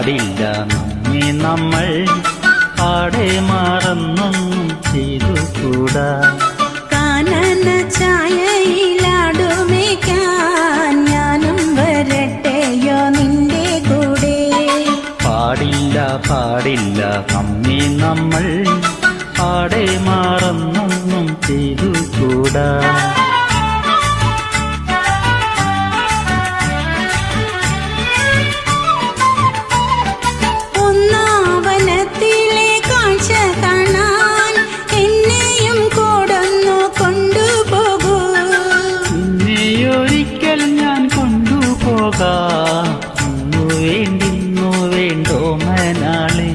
പാടില്ല നമ്മെ നമ്മൾ പാടെ മറന്നൊന്നും ചെയ്തുകൂടാ. കാനന ചായയിലാടുമേക്കാൻ ഞാനും വരട്ടെയോ നിന്റെ കൂടെ. പാടില്ല പാടില്ല നമ്മെ നമ്മൾ പാടെ മറന്നൊന്നും ചെയ്തുകൂടാ. ഇന്നു വേണ്ടിന്നു വേണ്ടോ മനാളെ.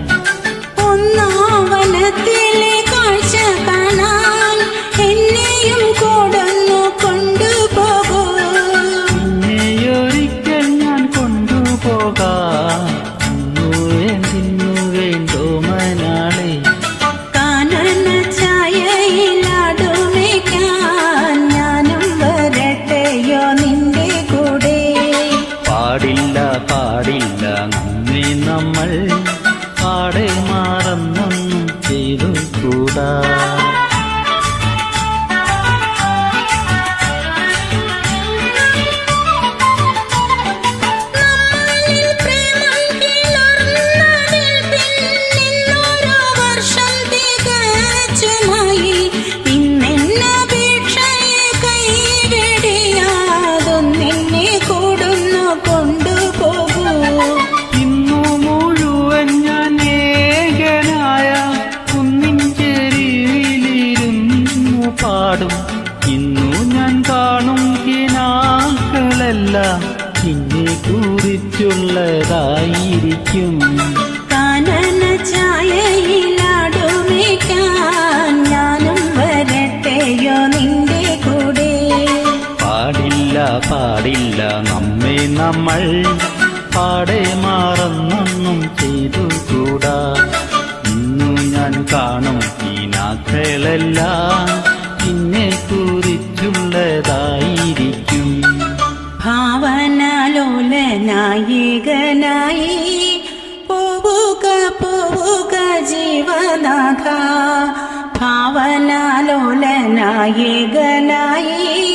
ഒന്നാവനത്തിലെ കാഴ്ച കാണാൻ എന്നെയും കൊടന്നു കൊണ്ടുപോകൂ. ഇന്നെയൊരിക്കൽ ഞാൻ കൊണ്ടുപോകാം. ഇന്നു വേണ്ടിന്നു വേണ്ടോ മനാളെ. കാനന ചായയിലാടുമേക്കാൻ ഞാനും വരട്ടെയോ നിന്റെ കൂടെ. പാടില്ല പാടില്ല നമ്മെ നമ്മൾ പാടെ മറന്നൊന്നും ചെയ്തുകൂടാ. ഇന്നു ഞാൻ കാണും കിനാക്കളെല്ലാം നിന്നെ കുറിച്ചുള്ളതായിരിക്കും. കാനന ചായയിലാടുമേക്കാൻ ഞാനും വരട്ടെയോ നിന്റെ കൂടെ. പാടില്ല പാടില്ല നമ്മെ നമ്മൾ പാടെ മറന്നൊന്നും ചെയ്തുകൂടാ. ഇന്നു ഞാൻ കാണും കിനാക്കളെല്ലാം നിന്നെ കുറിച്ചുള്ളതായിരിക്കും. ഭാവനാലോലനായികനായി പോവുക പോവുക ജീവനാഥ. ഭാവനാലോലനായികനായി